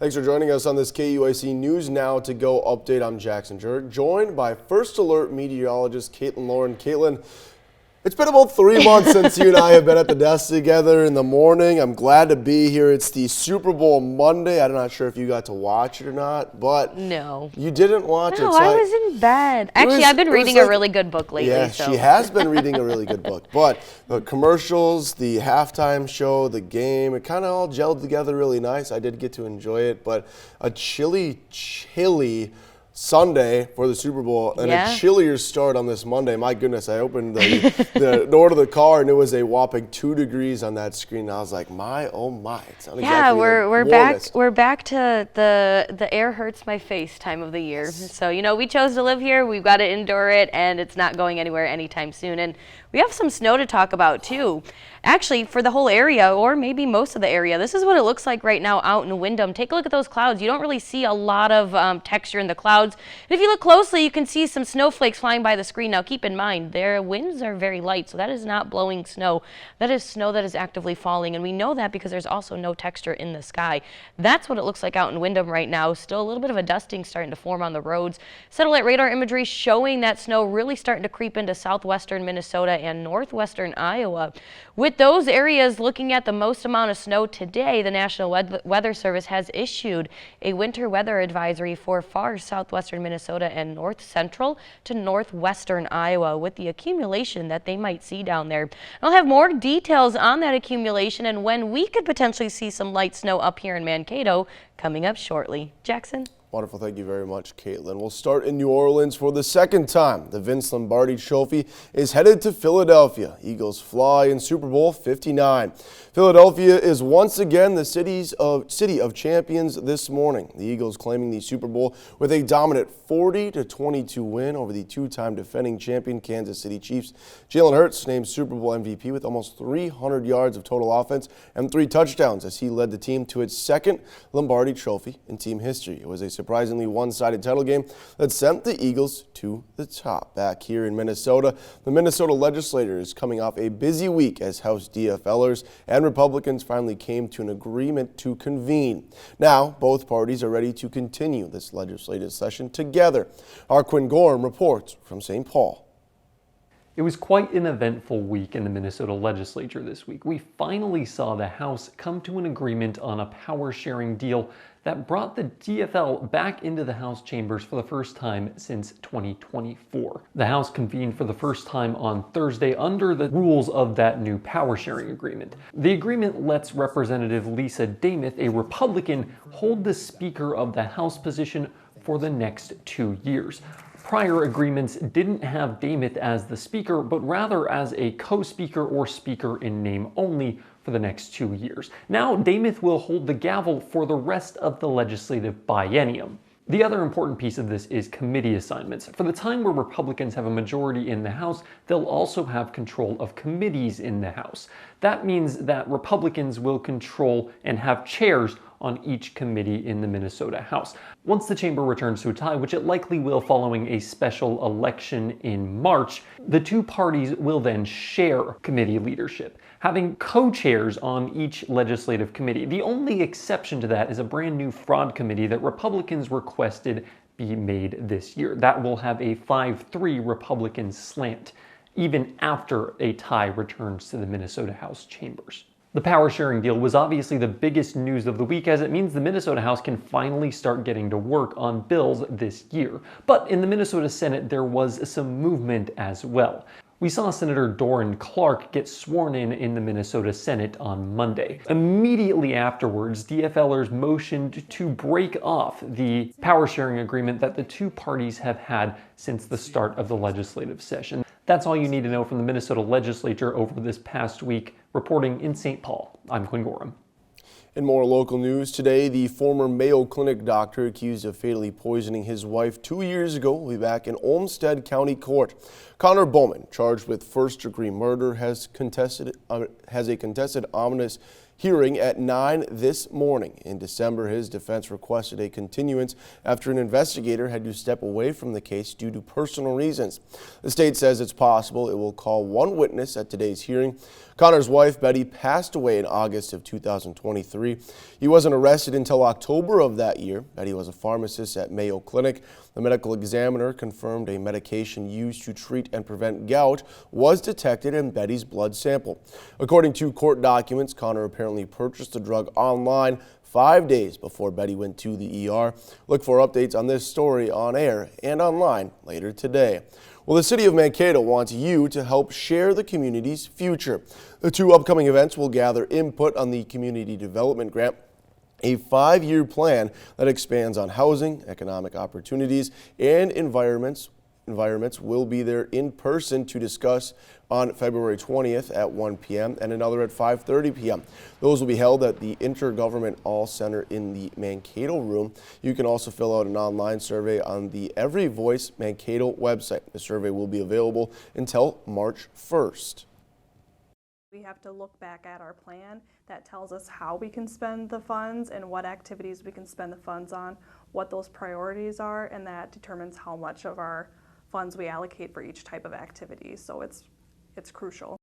Thanks for joining us on this KEYC News Now to Go update. I'm Jackson Jurek, joined by First Alert meteorologist Caitlin Lauren. Caitlin, it's been about 3 months since you and I have been at the desk together in the morning. I'm glad to be here. It's the Super Bowl Monday. I'm not sure if you got to watch it or not, but no, you didn't watch it. No, I was in bed. Actually, I've been reading a really good book lately. Yeah, so. She has been reading a really good book. But the commercials, the halftime show, the game, it kind of all gelled together really nice. I did get to enjoy it, but a chilly Sunday for the Super Bowl and a chillier start on this Monday. My goodness, I opened the door to the car and it was a whopping 2 degrees on that screen. And I was like, my, oh my. It's not exactly we're back to the air hurts my face time of the year. So, you know, we chose to live here. We've got to endure it, and it's not going anywhere anytime soon. And we have some snow to talk about too. Actually, for the whole area, or maybe most of the area, this is what it looks like right now out in Windham. Take a look at those clouds. You don't really see a lot of texture in the clouds. And if you look closely, you can see some snowflakes flying by the screen. Now, keep in mind, their winds are very light, so that is not blowing snow. That is snow that is actively falling, and we know that because there's also no texture in the sky. That's what it looks like out in Windham right now. Still a little bit of a dusting starting to form on the roads. Satellite radar imagery showing that snow really starting to creep into southwestern Minnesota and northwestern Iowa. With those areas looking at the most amount of snow today, the National Weather Service has issued a winter weather advisory for far southwestern Minnesota and north central to northwestern Iowa with the accumulation that they might see down there. I'll have more details on that accumulation and when we could potentially see some light snow up here in Mankato coming up shortly. Jackson? Wonderful. Thank you very much, Caitlin. We'll start in New Orleans for the second time. The Vince Lombardi Trophy is headed to Philadelphia. Eagles fly in Super Bowl 59. Philadelphia is once again the city of champions this morning. The Eagles claiming the Super Bowl with a dominant 40-22 win over the two-time defending champion Kansas City Chiefs. Jalen Hurts named Super Bowl MVP with almost 300 yards of total offense and 3 touchdowns as he led the team to its second Lombardi Trophy in team history. It was a surprisingly one-sided title game that sent the Eagles to the top. Back here in Minnesota, the Minnesota legislature is coming off a busy week as House DFLers and Republicans finally came to an agreement to convene. Now, both parties are ready to continue this legislative session together. Our Quinn Gorham reports from St. Paul. It was quite an eventful week in the Minnesota legislature this week. We finally saw the House come to an agreement on a power-sharing deal that brought the DFL back into the House chambers for the first time since 2024. The House convened for the first time on Thursday under the rules of that new power-sharing agreement. The agreement lets Representative Lisa Damith, a Republican, hold the Speaker of the House position for the next 2 years. Prior agreements didn't have Damith as the Speaker, but rather as a co-speaker or speaker in name only for the next 2 years. Now, Damith will hold the gavel for the rest of the legislative biennium. The other important piece of this is committee assignments. For the time where Republicans have a majority in the House, they'll also have control of committees in the House. That means that Republicans will control and have chairs on each committee in the Minnesota House. Once the chamber returns to a tie, which it likely will following a special election in March, the two parties will then share committee leadership, having co-chairs on each legislative committee. The only exception to that is a brand new fraud committee that Republicans requested be made this year. That will have a 5-3 Republican slant, even after a tie returns to the Minnesota House chambers. The power-sharing deal was obviously the biggest news of the week, as it means the Minnesota House can finally start getting to work on bills this year. But in the Minnesota Senate, there was some movement as well. We saw Senator Doran Clark get sworn in the Minnesota Senate on Monday. Immediately afterwards, DFLers motioned to break off the power-sharing agreement that the two parties have had since the start of the legislative session. That's all you need to know from the Minnesota legislature over this past week. Reporting in St. Paul, I'm Quinn Gorham. In more local news today, the former Mayo Clinic doctor accused of fatally poisoning his wife 2 years ago will be back in Olmsted County Court. Connor Bowman, charged with first-degree murder, has a contested ominous hearing at 9 this morning. In December, his defense requested a continuance after an investigator had to step away from the case due to personal reasons. The state says it's possible it will call one witness at today's hearing. Connor's wife, Betty, passed away in August of 2023. He wasn't arrested until October of that year. Betty was a pharmacist at Mayo Clinic. The medical examiner confirmed a medication used to treat and prevent gout was detected in Betty's blood sample. According to court documents, Connor apparently purchased the drug online 5 days before Betty went to the ER. Look for updates on this story on air and online later today. Well, the city of Mankato wants you to help share the community's future. The two upcoming events will gather input on the Community Development Grant, a 5-year plan that expands on housing, economic opportunities, and environments will be there in person to discuss on February 20th at 1 p.m. and another at 5:30 p.m. Those will be held at the Intergovernment All Center in the Mankato Room. You can also fill out an online survey on the Every Voice Mankato website. The survey will be available until March 1st. We have to look back at our plan that tells us how we can spend the funds and what activities we can spend the funds on, what those priorities are, and that determines how much of our funds we allocate for each type of activity. So it's crucial.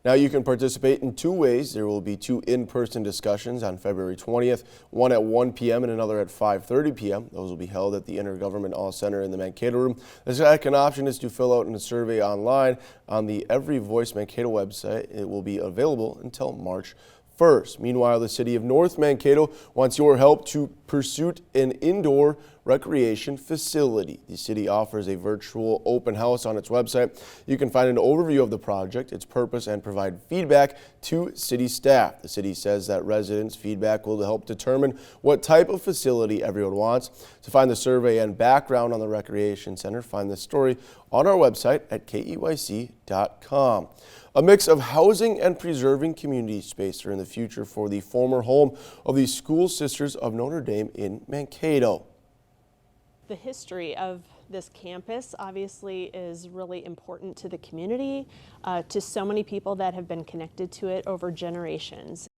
Now you can participate in 2 ways. There will be 2 in-person discussions on February 20th, one at 1 p.m. and another at 5:30 p.m. Those will be held at the Intergovernment All Center in the Mankato Room. The second option is to fill out a survey online on the Every Voice Mankato website. It will be available until March 1st. Meanwhile, the city of North Mankato wants your help to pursue an indoor recreation facility. The city offers a virtual open house on its website. You can find an overview of the project, its purpose, and provide feedback to city staff. The city says that residents' feedback will help determine what type of facility everyone wants. To find the survey and background on the Recreation Center, find this story on our website at KEYC.com. A mix of housing and preserving community space are in the future for the former home of the School Sisters of Notre Dame in Mankato. The history of this campus obviously is really important to the community, to so many people that have been connected to it over generations.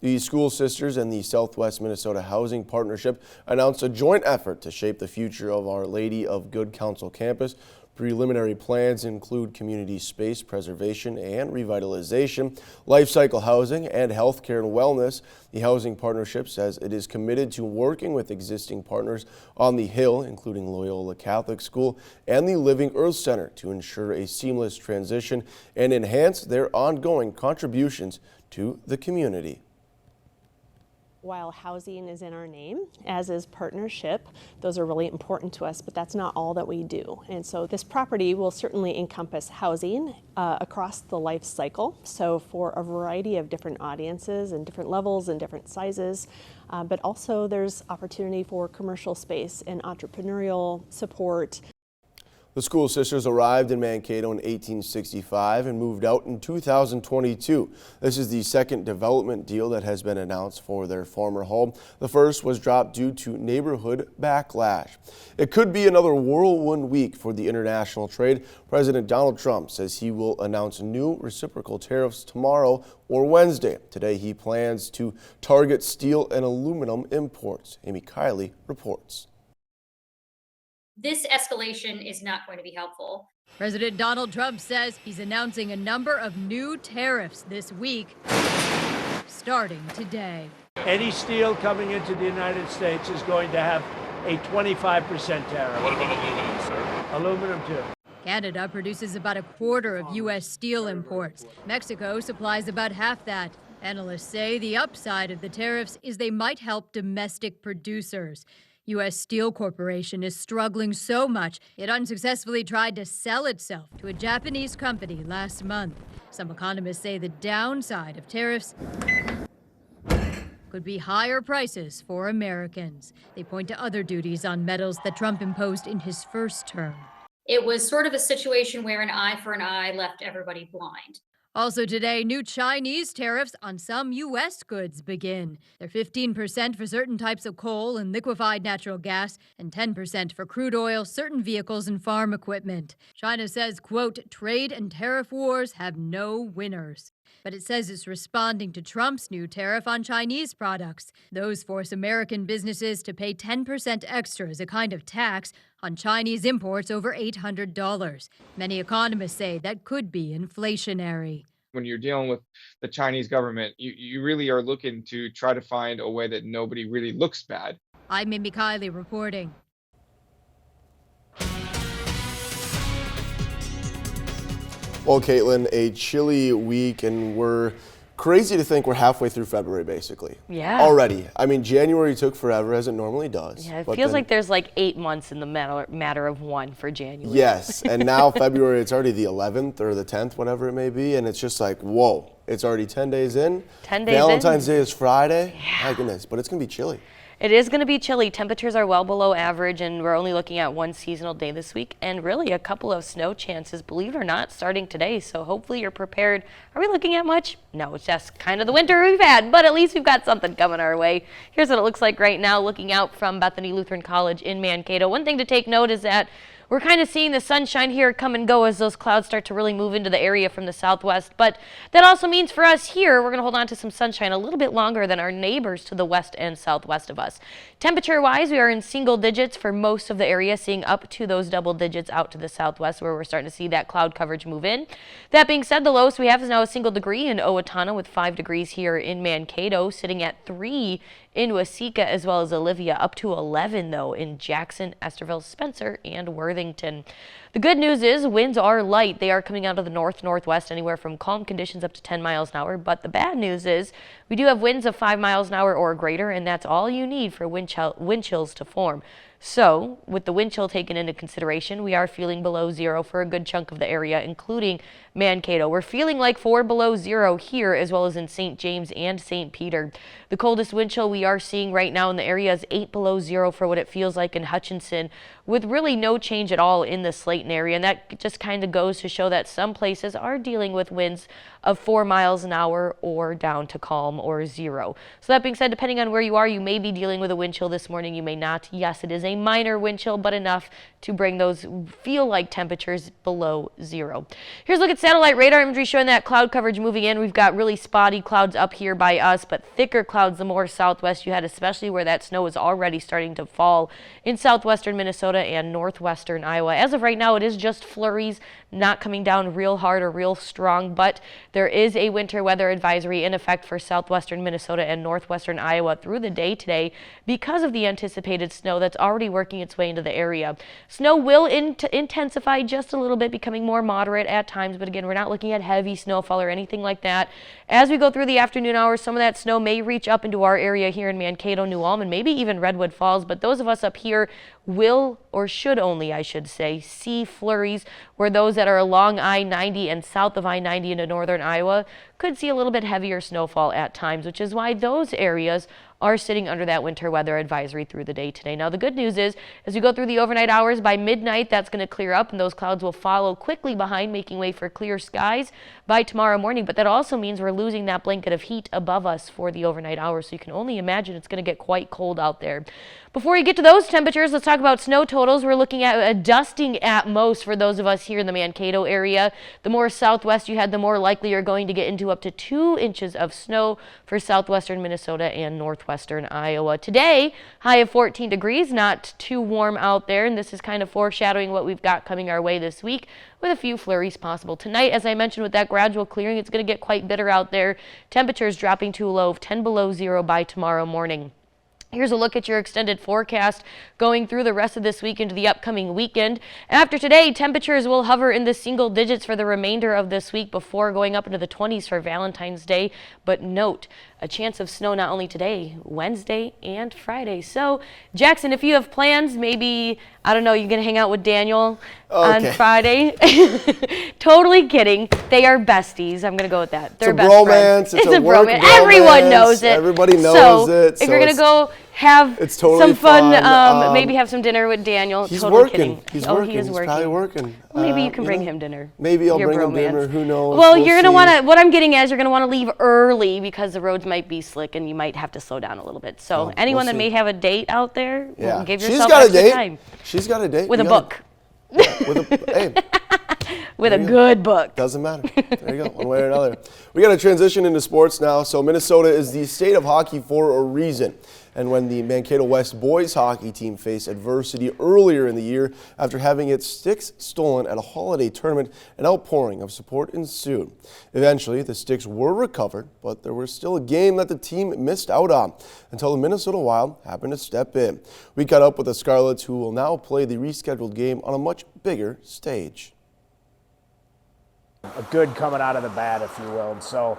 The School Sisters and the Southwest Minnesota Housing Partnership announced a joint effort to shape the future of Our Lady of Good Counsel campus. Preliminary plans include community space preservation and revitalization, life cycle housing, and healthcare and wellness. The Housing Partnership says it is committed to working with existing partners on the Hill, including Loyola Catholic School and the Living Earth Center, to ensure a seamless transition and enhance their ongoing contributions to the community. While housing is in our name, as is partnership, those are really important to us, but that's not all that we do. And so this property will certainly encompass housing across the life cycle, so for a variety of different audiences and different levels and different sizes, but also there's opportunity for commercial space and entrepreneurial support. The School Sisters arrived in Mankato in 1865 and moved out in 2022. This is the second development deal that has been announced for their former home. The first was dropped due to neighborhood backlash. It could be another whirlwind week for the international trade. President Donald Trump says he will announce new reciprocal tariffs tomorrow or Wednesday. Today he plans to target steel and aluminum imports. Amy Kiley reports. This escalation is not going to be helpful. President Donald Trump says he's announcing a number of new tariffs this week, starting today. Any steel coming into the United States is going to have a 25% tariff. What about aluminum, sir? Aluminum, too. Canada produces about a quarter of U.S. steel imports. Mexico supplies about half that. Analysts say the upside of the tariffs is they might help domestic producers. U.S. Steel Corporation is struggling so much it unsuccessfully tried to sell itself to a Japanese company last month. Some economists say the downside of tariffs could be higher prices for Americans. They point to other duties on metals that Trump imposed in his first term. It was sort of a situation where an eye for an eye left everybody blind. Also today, new Chinese tariffs on some U.S. goods begin. They're 15% for certain types of coal and liquefied natural gas, and 10% for crude oil, certain vehicles, and farm equipment. China says, quote, trade and tariff wars have no winners. but it says it's responding to Trump's new tariff on Chinese products. Those force American businesses to pay 10% extra as a kind of tax on Chinese imports over $800. Many economists say that could be inflationary. When you're dealing with the Chinese government, you really are looking to try to find a way that nobody really looks bad. I'm Mimi Kiley reporting. Well, Caitlin, a chilly week, and we're crazy to think we're halfway through February, basically. Yeah. Already. I mean, January took forever, as it normally does. Yeah, it feels like there's like 8 months in the matter of one for January. Yes, and now February, it's already the 11th or the 10th, whatever it may be, and it's just like, whoa, it's already 10 days in. 10 days Valentine's Day is Friday. Yeah. My goodness, but it's going to be chilly. It is going to be chilly. Temperatures are well below average, and we're only looking at one seasonal day this week, and really a couple of snow chances, believe it or not, starting today. So hopefully you're prepared. Are we looking at much? No, it's just kind of the winter we've had, but at least we've got something coming our way. Here's what it looks like right now, looking out from Bethany Lutheran College in Mankato. One thing to take note is that we're kind of seeing the sunshine here come and go as those clouds start to really move into the area from the southwest. But that also means for us here, we're going to hold on to some sunshine a little bit longer than our neighbors to the west and southwest of us. Temperature-wise, we are in single digits for most of the area, seeing up to those double digits out to the southwest where we're starting to see that cloud coverage move in. That being said, the lowest we have is now a single degree in Owatonna with 5 degrees here in Mankato, sitting at 3 in Waseca as well as Olivia, up to 11 though in Jackson, Esterville, Spencer, and Worthington. The good news is winds are light. They are coming out of the north-northwest, anywhere from calm conditions up to 10 miles an hour. But the bad news is we do have winds of 5 miles an hour or greater, and that's all you need for wind chills to form. So, with the wind chill taken into consideration, we are feeling below zero for a good chunk of the area, including Mankato. We're feeling like 4 below zero here, as well as in St. James and St. Peter. The coldest wind chill we are seeing right now in the area is 8 below zero for what it feels like in Hutchinson, with really no change at all in the Slayton area. And that just kind of goes to show that some places are dealing with winds of 4 miles an hour or down to calm or zero. So that being said, depending on where you are, you may be dealing with a wind chill this morning. You may not. Yes, it is a minor wind chill, but enough to bring those feel-like temperatures below zero. Here's a look at satellite radar imagery showing that cloud coverage moving in. We've got really spotty clouds up here by us, but thicker clouds the more southwest you head, especially where that snow is already starting to fall in southwestern Minnesota and northwestern Iowa. As of right now, it is just flurries, not coming down real hard or real strong, but there is a winter weather advisory in effect for southwestern Minnesota and northwestern Iowa through the day today because of the anticipated snow that's already working its way into the area. Snow will intensify just a little bit, becoming more moderate at times, but again, we're not looking at heavy snowfall or anything like that. As we go through the afternoon hours, some of that snow may reach up into our area here in Mankato, New Ulm, and maybe even Redwood Falls, but those of us up here will, or should only, I should say, see flurries, where those that are along I-90 and south of I-90 into northern Iowa could see a little bit heavier snowfall at times, which is why those areas are sitting under that winter weather advisory through the day today. Now, the good news is, as we go through the overnight hours, by midnight, that's going to clear up, and those clouds will follow quickly behind, making way for clear skies by tomorrow morning. But that also means we're losing that blanket of heat above us for the overnight hours, so you can only imagine it's going to get quite cold out there. Before we get to those temperatures, let's talk about snow totals. We're looking at a dusting at most for those of us here in the Mankato area. The more southwest you head, the more likely you're going to get into up to 2 inches of snow for southwestern Minnesota and northwestern Iowa. Today, high of 14 degrees, not too warm out there, and this is kind of foreshadowing what we've got coming our way this week with a few flurries possible. Tonight, as I mentioned, with that gradual clearing, it's going to get quite bitter out there. Temperatures dropping to a low of 10 below zero by tomorrow morning. Here's a look at your extended forecast going through the rest of this week into the upcoming weekend. After today, temperatures will hover in the single digits for the remainder of this week before going up into the 20s for Valentine's Day. But note, a chance of snow not only today, Wednesday and Friday. So, Jackson, if you have plans, maybe, I don't know, you're going to hang out with Daniel on Friday. Totally kidding. They are besties. I'm going to go with that. They're best friends. It's a bromance. Everyone knows it. Everybody knows it. So if you're going to go have some fun, maybe have some dinner with Daniel. He's totally working. Kidding. He's oh, working. He is He's working. probably working. Well, maybe you can bring him dinner. Maybe I'll bring him dinner. Who knows? Well, you're going to want to, what I'm getting at is you're going to want to leave early because the roads might be slick and you might have to slow down a little bit. So anyone that may have a date out there, give yourself extra time. She's got a date. With a book. Hey. with a good book. Doesn't matter. There you go, one way or another. We got to transition into sports now. So Minnesota is the state of hockey for a reason. And when the Mankato West boys hockey team faced adversity earlier in the year after having its sticks stolen at a holiday tournament, an outpouring of support ensued. Eventually, the sticks were recovered, but there was still a game that the team missed out on until the Minnesota Wild happened to step in. We caught up with the Scarlets, who will now play the rescheduled game on a much bigger stage. A good coming out of the bad, if you will. And so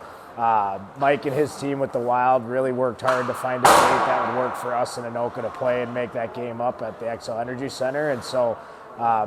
Mike and his team with the Wild really worked hard to find a date that would work for us in Anoka to play and make that game up at the XL Energy Center. And so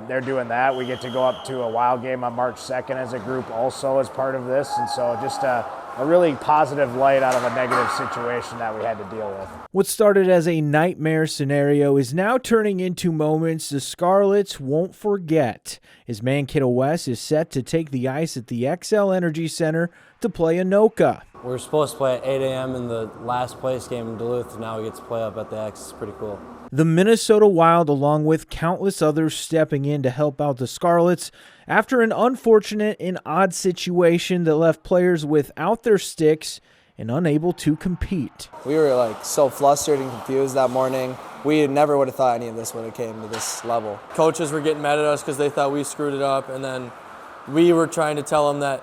they're doing that. We get to go up to a Wild game on March 2nd as a group also as part of this. And so just a really positive light out of a negative situation that we had to deal with. What started as a nightmare scenario is now turning into moments the Scarlets won't forget, as Mankato West is set to take the ice at the XL Energy Center to play Anoka. We were supposed to play at 8 a.m. in the last place game in Duluth, and now we get to play up at the X. It's pretty cool. The Minnesota Wild, along with countless others stepping in to help out the Scarlets after an unfortunate and odd situation that left players without their sticks and unable to compete. We were so flustered and confused that morning. We never would have thought any of this would have came to this level. Coaches were getting mad at us because they thought we screwed it up, and then we were trying to tell them that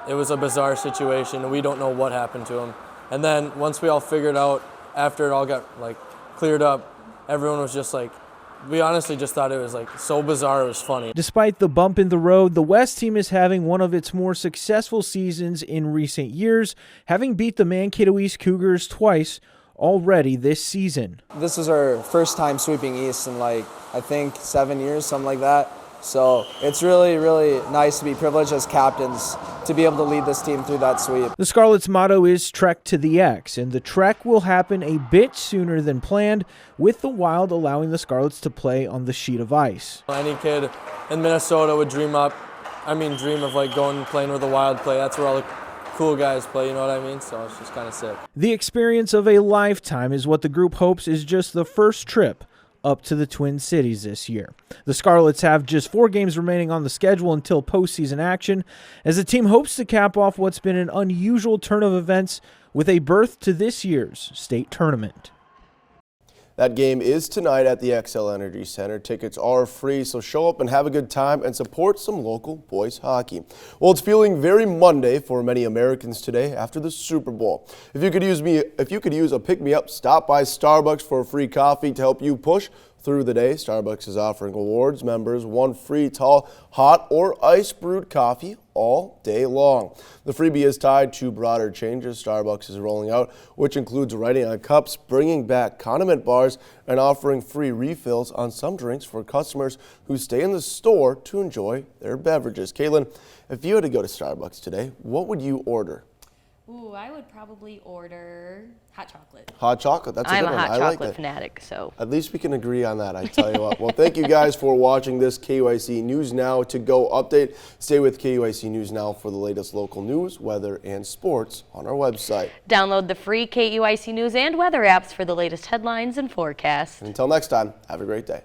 it was a bizarre situation and we don't know what happened to them. And then once we all figured out, after it all got cleared up, everyone was just we honestly just thought it was so bizarre it was funny. Despite the bump in the road, the West team is having one of its more successful seasons in recent years, having beat the Mankato East Cougars twice already this season. This is our first time sweeping East in I think 7 years, something like that. So it's really, really nice to be privileged as captains to be able to lead this team through that sweep. The Scarlets' motto is Trek to the X, and the trek will happen a bit sooner than planned, with the Wild allowing the Scarlets to play on the sheet of ice. Any kid in Minnesota would dream of going and playing where the Wild play. That's where all the cool guys play, you know what I mean? So it's just kind of sick. The experience of a lifetime is what the group hopes is just the first trip up to the Twin Cities this year. The Scarlets have just 4 games remaining on the schedule until postseason action, as the team hopes to cap off what's been an unusual turn of events with a berth to this year's state tournament. That game is tonight at the XL Energy Center. Tickets are free, so show up and have a good time and support some local boys hockey. Well, it's feeling very Monday for many Americans today after the Super Bowl. If you could use a pick-me-up, stop by Starbucks for a free coffee to help you push through the day. Starbucks is offering awards members 1 free tall, hot or ice brewed coffee all day long. The freebie is tied to broader changes Starbucks is rolling out, which includes writing on cups, bringing back condiment bars, and offering free refills on some drinks for customers who stay in the store to enjoy their beverages. Caitlin, if you had to go to Starbucks today, what would you order? Ooh, I would probably order hot chocolate. Hot chocolate, that's a good one. I'm a hot I like chocolate that. fanatic, so. At least we can agree on that, I tell you what. Well, thank you guys for watching this KEYC News Now to Go update. Stay with KEYC News Now for the latest local news, weather, and sports on our website. Download the free KEYC News and weather apps for the latest headlines and forecasts. And until next time, have a great day.